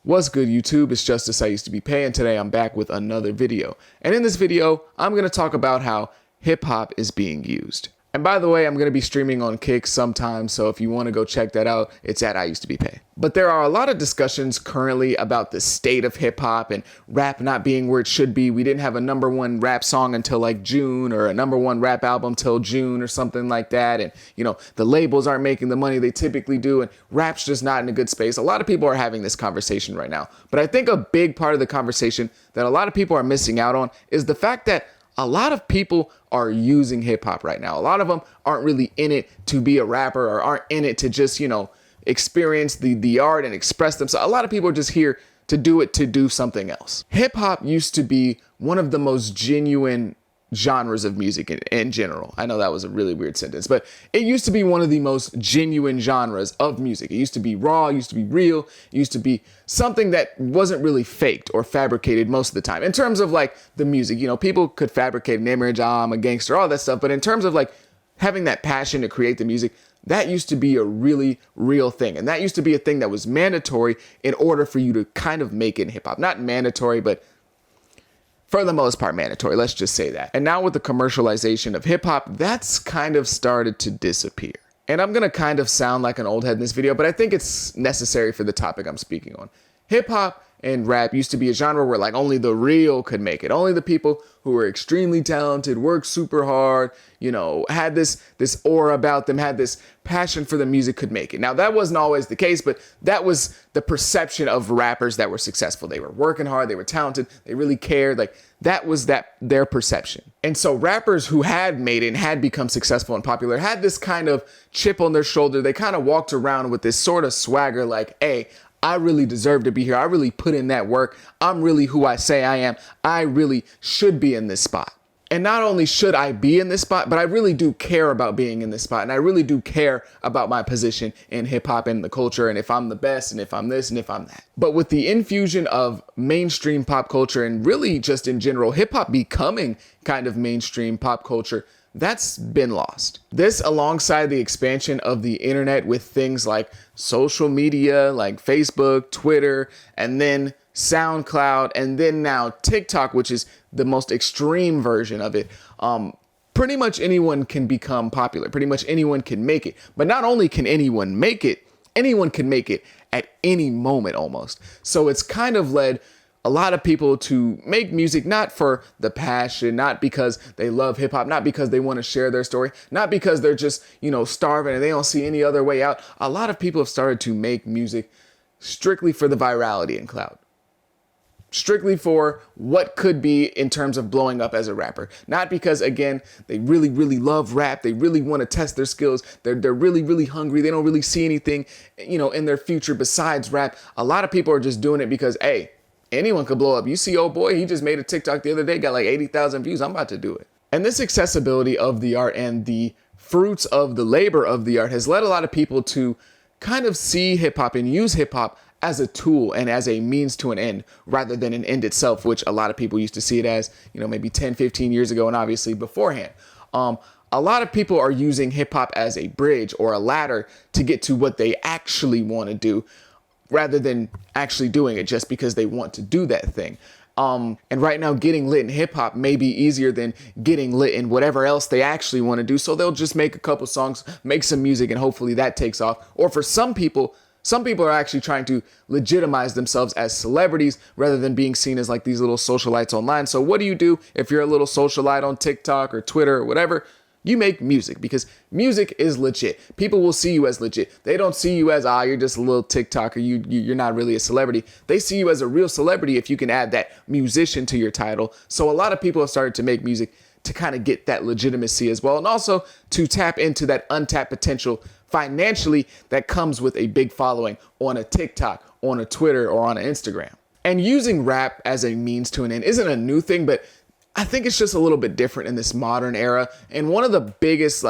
What's good, YouTube? It's Justice I Used to Be Pay, and today I'm back with another video. And in this video, I'm going to talk about how hip-hop is being used. And by the way, I'm going to be streaming on Kick sometime, so if you want to go check that out, it's at I Used to Be Pay. But there are a lot of discussions currently about the state of hip-hop and rap not being where it should be. We didn't have a #1 rap song until like June, or a #1 rap album till June or something like that. And, you know, the labels aren't making the money they typically do, and rap's just not in a good space. A lot of people are having this conversation right now. But I think a big part of the conversation that a lot of people are missing out on is the fact that a lot of people are using hip hop right now. A lot of them aren't really in it to be a rapper, or aren't in it to just, you know, experience the art and express themselves. A lot of people are just here to do something else. Hip hop used to be one of the most genuine genres of music in general. I know that was a really weird sentence, but it used to be one of the most genuine genres of music. It used to be raw, it used to be real, it used to be something that wasn't really faked or fabricated most of the time. In terms of like the music, you know, people could fabricate an image, I'm a gangster, all that stuff, but in terms of like having that passion to create the music, that used to be a really real thing. And that used to be a thing that was mandatory in order for you to kind of make it in hip hop. Not mandatory, but for the most part, mandatory. Let's just say that. And now with the commercialization of hip hop, that's kind of started to disappear. And I'm going to kind of sound like an old head in this video, but I think it's necessary for the topic I'm speaking on. Hip hop and rap used to be a genre where like only the real could make it. Only the people who were extremely talented, worked super hard, you know, had this aura about them, had this passion for the music could make it. Now that wasn't always the case, but that was the perception of rappers that were successful. They were working hard, they were talented, they really cared. Like that was their perception. And so rappers who had made it and had become successful and popular had this kind of chip on their shoulder. They kind of walked around with this sort of swagger like, hey, I really deserve to be here. I really put in that work. I'm really who I say I am. I really should be in this spot. And not only should I be in this spot, but I really do care about being in this spot. And I really do care about my position in hip hop and the culture, and if I'm the best, and if I'm this, and if I'm that. But with the infusion of mainstream pop culture, and really just in general, hip hop becoming kind of mainstream pop culture, that's been lost. This, alongside the expansion of the internet with things like social media, like Facebook, Twitter, and then SoundCloud, and then now TikTok, which is the most extreme version of it. Pretty much anyone can become popular. Pretty much anyone can make it. But not only can anyone make it at any moment almost. So it's kind of led a lot of people to make music not for the passion, not because they love hip hop, not because they want to share their story, not because they're just, you know, starving and they don't see any other way out. A lot of people have started to make music strictly for the virality and clout. Strictly for what could be in terms of blowing up as a rapper. Not because, again, they really, really love rap. They really want to test their skills. They're really, really hungry. They don't really see anything, you know, in their future besides rap. A lot of people are just doing it because, hey, anyone could blow up. You see, old boy, he just made a TikTok the other day, got like 80,000 views. I'm about to do it. And this accessibility of the art and the fruits of the labor of the art has led a lot of people to kind of see hip hop and use hip hop as a tool and as a means to an end rather than an end itself, which a lot of people used to see it as, you know, maybe 10, 15 years ago and obviously beforehand. A lot of people are using hip hop as a bridge or a ladder to get to what they actually want to do, rather than actually doing it just because they want to do that thing. And right now, getting lit in hip hop may be easier than getting lit in whatever else they actually want to do. So they'll just make a couple songs, make some music, and hopefully that takes off. Or for some people are actually trying to legitimize themselves as celebrities rather than being seen as like these little socialites online. So what do you do if you're a little socialite on TikTok or Twitter or whatever? You make music, because music is legit. People will see you as legit. They don't see you as, you're just a little TikToker. You're not really a celebrity. They see you as a real celebrity if you can add that musician to your title. So a lot of people have started to make music to kind of get that legitimacy as well. And also to tap into that untapped potential financially that comes with a big following on a TikTok, on a Twitter, or on an Instagram. And using rap as a means to an end isn't a new thing, but I think it's just a little bit different in this modern era. And one of the biggest,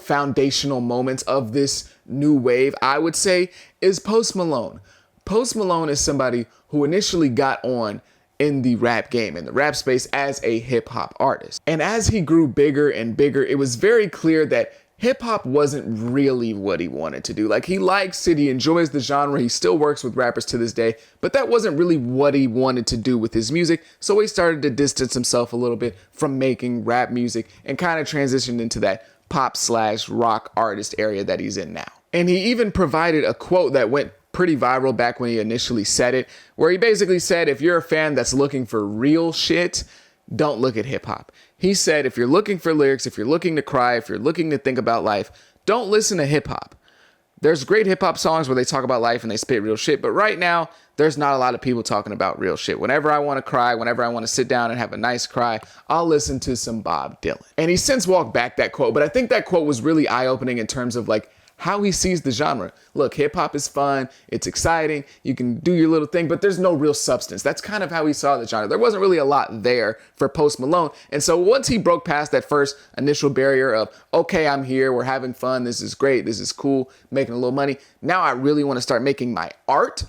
foundational moments of this new wave, I would say, is Post Malone. Post Malone is somebody who initially got on in the rap game, in the rap space, as a hip hop artist. And as he grew bigger and bigger, it was very clear that hip hop wasn't really what he wanted to do. Like, he likes it, he enjoys the genre, he still works with rappers to this day, but that wasn't really what he wanted to do with his music. So he started to distance himself a little bit from making rap music and kind of transitioned into that pop/rock artist area that he's in now. And he even provided a quote that went pretty viral back when he initially said it, where he basically said, if you're a fan that's looking for real shit, don't look at hip hop. He said, if you're looking for lyrics, if you're looking to cry, if you're looking to think about life, don't listen to hip hop. There's great hip hop songs where they talk about life and they spit real shit, but right now, there's not a lot of people talking about real shit. Whenever I want to cry, whenever I want to sit down and have a nice cry, I'll listen to some Bob Dylan. And he's since walked back that quote, but I think that quote was really eye-opening in terms of like how he sees the genre. Look, hip hop is fun. It's exciting. You can do your little thing, but there's no real substance. That's kind of how he saw the genre. There wasn't really a lot there for Post Malone. And so once he broke past that first initial barrier of, okay, I'm here. We're having fun. This is great. This is cool. Making a little money. Now I really want to start making my art.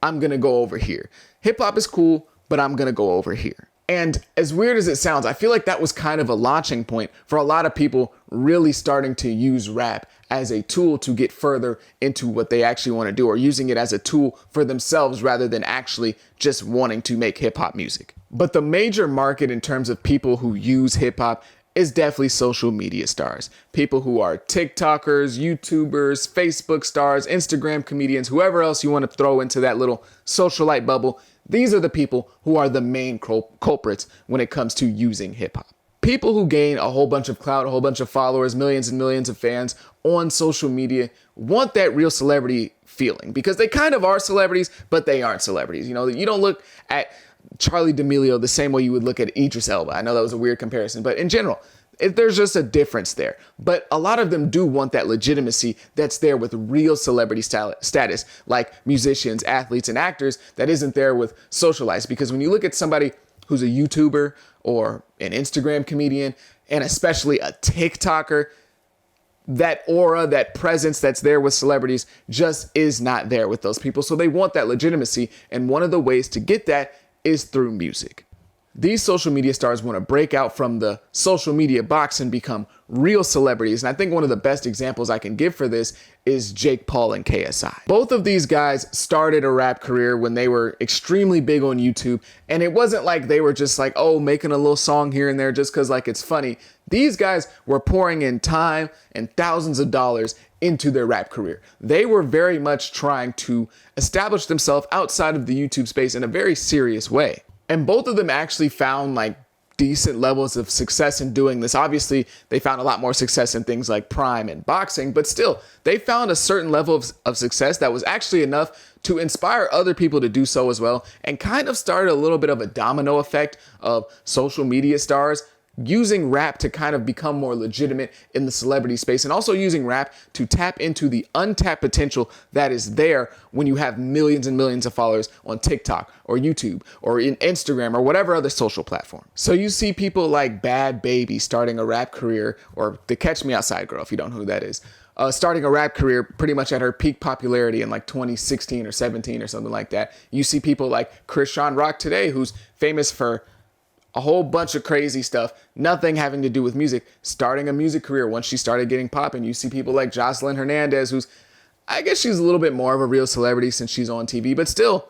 I'm going to go over here. Hip hop is cool, but I'm going to go over here. And as weird as it sounds, I feel like that was kind of a launching point for a lot of people really starting to use rap as a tool to get further into what they actually want to do, or using it as a tool for themselves rather than actually just wanting to make hip hop music. But the major market in terms of people who use hip hop is definitely social media stars. People who are TikTokers, YouTubers, Facebook stars, Instagram comedians, whoever else you want to throw into that little socialite bubble. These are the people who are the main culprits when it comes to using hip hop. People who gain a whole bunch of clout, a whole bunch of followers, millions and millions of fans on social media want that real celebrity feeling, because they kind of are celebrities, but they aren't celebrities. You know, you don't look at Charlie D'Amelio the same way you would look at Idris Elba. I know that was a weird comparison, but in general, there's just a difference there. But a lot of them do want that legitimacy that's there with real celebrity status, like musicians, athletes, and actors, that isn't there with socialites. Because when you look at somebody who's a YouTuber or an Instagram comedian, and especially a TikToker, that aura, that presence that's there with celebrities just is not there with those people. So they want that legitimacy. And one of the ways to get that is through music. These social media stars want to break out from the social media box and become real celebrities. And I think one of the best examples I can give for this is Jake Paul and KSI. Both of these guys started a rap career when they were extremely big on YouTube. And it wasn't like they were just like, oh, making a little song here and there just because like it's funny. These guys were pouring in time and thousands of dollars into their rap career. They were very much trying to establish themselves outside of the YouTube space in a very serious way. And both of them actually found like decent levels of success in doing this. Obviously, they found a lot more success in things like Prime and boxing, but still, they found a certain level of success that was actually enough to inspire other people to do so as well, and kind of started a little bit of a domino effect of social media stars using rap to kind of become more legitimate in the celebrity space, and also using rap to tap into the untapped potential that is there when you have millions and millions of followers on TikTok or YouTube or in Instagram or whatever other social platform. So you see people like Bad Baby starting a rap career, or the Catch Me Outside girl, if you don't know who that is, starting a rap career pretty much at her peak popularity in like 2016 or 17 or something like that. You see people like Krishan Rock today, who's famous for a whole bunch of crazy stuff, nothing having to do with music, starting a music career once she started getting popping. You see people like Jocelyn Hernandez, who's, I guess she's a little bit more of a real celebrity since she's on TV, but still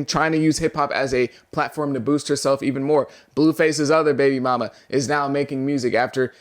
trying to use hip hop as a platform to boost herself even more. Blueface's other baby mama is now making music after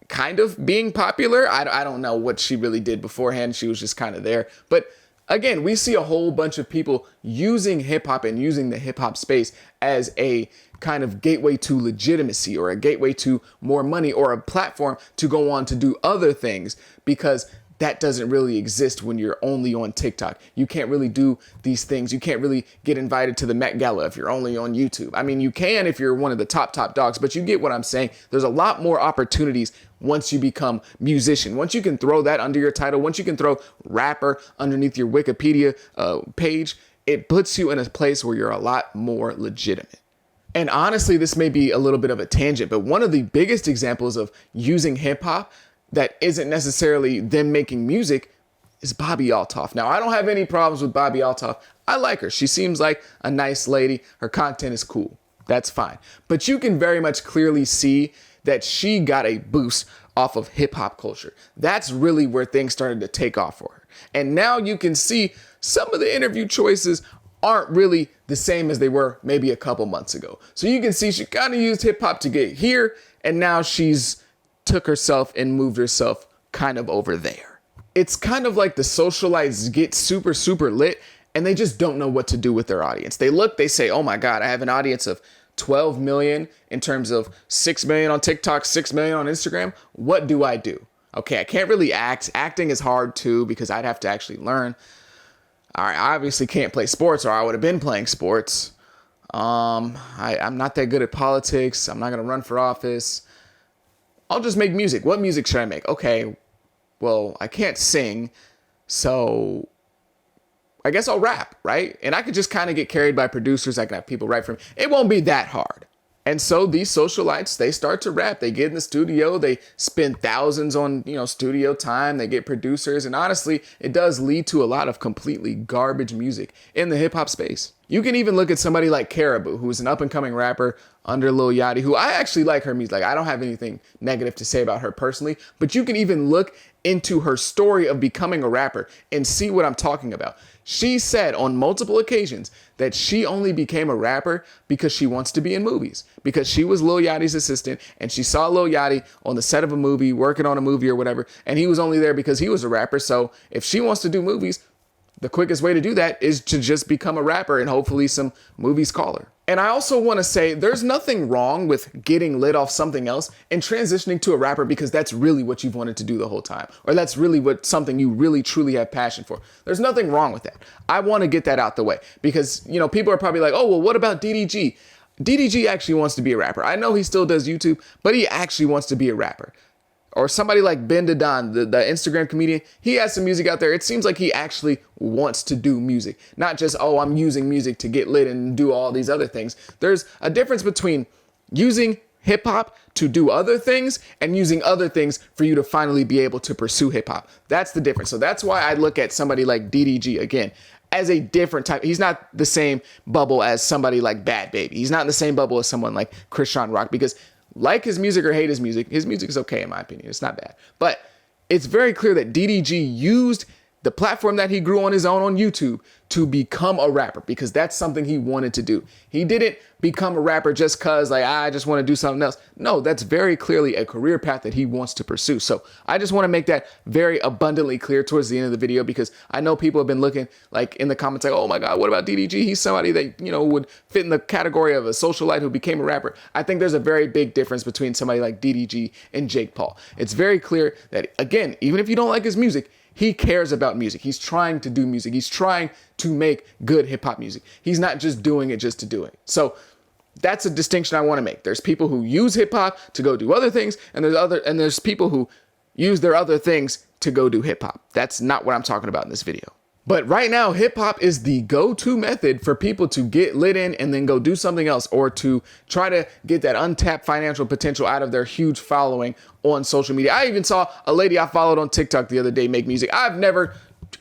kind of being popular. I don't know what she really did beforehand. She was just kind of there. But again, we see a whole bunch of people using hip hop and using the hip hop space as a kind of gateway to legitimacy, or a gateway to more money, or a platform to go on to do other things, because that doesn't really exist when you're only on TikTok. You can't really do these things. You can't really get invited to the Met Gala if you're only on YouTube. I mean, you can if you're one of the top dogs, but you get what I'm saying. There's a lot more opportunities once you become musician. Once you can throw that under your title, once you can throw rapper underneath your Wikipedia page, it puts you in a place where you're a lot more legitimate. And honestly, this may be a little bit of a tangent, but one of the biggest examples of using hip hop that isn't necessarily them making music is Bobbi Althoff. Now, I don't have any problems with Bobbi Althoff. I like her. She seems like a nice lady. Her content is cool. That's fine. But you can very much clearly see that she got a boost off of hip hop culture. That's really where things started to take off for her. And now you can see some of the interview choices aren't really the same as they were maybe a couple months ago. So you can see she kind of used hip hop to get here, and now she's took herself and moved herself kind of over there. It's kind of like the socialites get super, super lit and they just don't know what to do with their audience. They look, they say, oh my God, I have an audience of 12 million in terms of 6 million on TikTok, 6 million on Instagram. What do I do? Okay, I can't really act. Acting is hard too because I'd have to actually learn. I obviously can't play sports, or I would have been playing sports. I'm not that good at politics. I'm not going to run for office. I'll just make music. What music should I make? Okay, well, I can't sing, so I guess I'll rap, right? And I could just kind of get carried by producers. I can have people write for me. It won't be that hard. And so these socialites, they start to rap. They get in the studio. They spend thousands on, studio time. They get producers. And honestly, it does lead to a lot of completely garbage music in the hip hop space. You can even look at somebody like Caribou, who's an up and coming rapper under Lil Yachty, who I actually like her music. Like, I don't have anything negative to say about her personally, but you can even look into her story of becoming a rapper and see what I'm talking about. She said on multiple occasions that she only became a rapper because she wants to be in movies, because she was Lil Yachty's assistant and she saw Lil Yachty on the set of a movie, working on a movie or whatever, and he was only there because he was a rapper. So if she wants to do movies, the quickest way to do that is to just become a rapper and hopefully some movies call her. And I also want to say there's nothing wrong with getting lit off something else and transitioning to a rapper because that's really what you've wanted to do the whole time. Or that's really something you really truly have passion for. There's nothing wrong with that. I want to get that out the way because, people are probably like, oh, well, what about DDG? DDG actually wants to be a rapper. I know he still does YouTube, but he actually wants to be a rapper. Or somebody like Ben Dadon, the Instagram comedian, he has some music out there. It seems like he actually wants to do music, not just, oh, I'm using music to get lit and do all these other things. There's a difference between using hip hop to do other things and using other things for you to finally be able to pursue hip hop. That's the difference. So that's why I look at somebody like DDG again as a different type. He's not the same bubble as somebody like Bad Baby. He's not in the same bubble as someone like Christian Rock, because like his music or hate his music is okay in my opinion. It's not bad. But it's very clear that DDG used the platform that he grew on his own on YouTube to become a rapper because that's something he wanted to do. He didn't become a rapper just because I just want to do something else. No, that's very clearly a career path that he wants to pursue. So I just want to make that very abundantly clear towards the end of the video because I know people have been looking like in the comments like, oh my God, what about DDG? He's somebody that, would fit in the category of a socialite who became a rapper. I think there's a very big difference between somebody like DDG and Jake Paul. It's very clear that, again, even if you don't like his music, he cares about music. He's trying to do music. He's trying to make good hip hop music. He's not just doing it just to do it. So that's a distinction I want to make. There's people who use hip hop to go do other things, and there's people who use their other things to go do hip hop. That's not what I'm talking about in this video. But right now, hip hop is the go-to method for people to get lit in and then go do something else, or to try to get that untapped financial potential out of their huge following on social media. I even saw a lady I followed on TikTok the other day make music.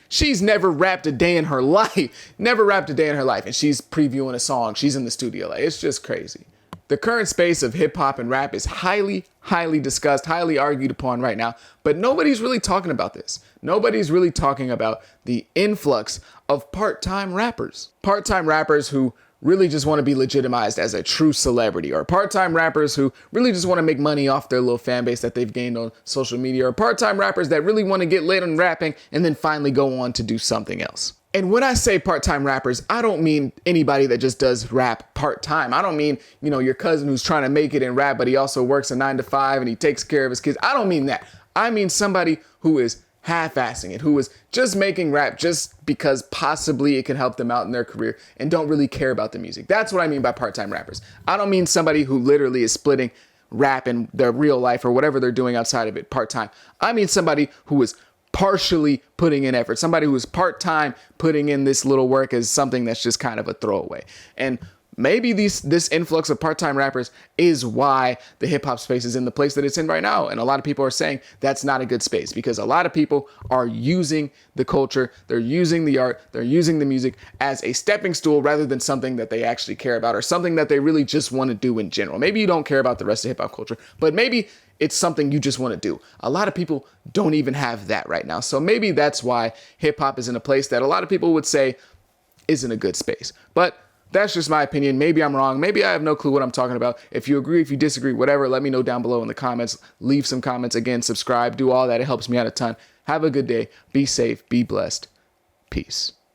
She's never rapped a day in her life, and she's previewing a song. She's in the studio. Like, it's just crazy. The current space of hip hop and rap is highly, highly discussed, highly argued upon right now, but nobody's really talking about this. Nobody's really talking about the influx of part-time rappers. Part-time rappers who really just want to be legitimized as a true celebrity, or part-time rappers who really just want to make money off their little fan base that they've gained on social media, or part-time rappers that really want to get lit on rapping and then finally go on to do something else. And when I say part-time rappers, I don't mean anybody that just does rap part-time. I don't mean, your cousin who's trying to make it in rap, but he also works a 9-to-5 and he takes care of his kids. I don't mean that. I mean somebody who is half-assing it, who is just making rap just because possibly it can help them out in their career and don't really care about the music. That's what I mean by part-time rappers. I don't mean somebody who literally is splitting rap and their real life or whatever they're doing outside of it part-time. I mean somebody who is partially putting in effort, somebody who is part-time putting in this little work as something that's just kind of a throwaway. And maybe this influx of part-time rappers is why the hip hop space is in the place that it's in right now. And a lot of people are saying that's not a good space because a lot of people are using the culture, they're using the art, they're using the music as a stepping stool rather than something that they actually care about or something that they really just want to do in general. Maybe you don't care about the rest of hip hop culture, but maybe it's something you just want to do. A lot of people don't even have that right now. So maybe that's why hip hop is in a place that a lot of people would say isn't a good space. But that's just my opinion. Maybe I'm wrong. Maybe I have no clue what I'm talking about. If you agree, if you disagree, whatever, let me know down below in the comments. Leave some comments. Again, subscribe, do all that. It helps me out a ton. Have a good day. Be safe. Be blessed. Peace.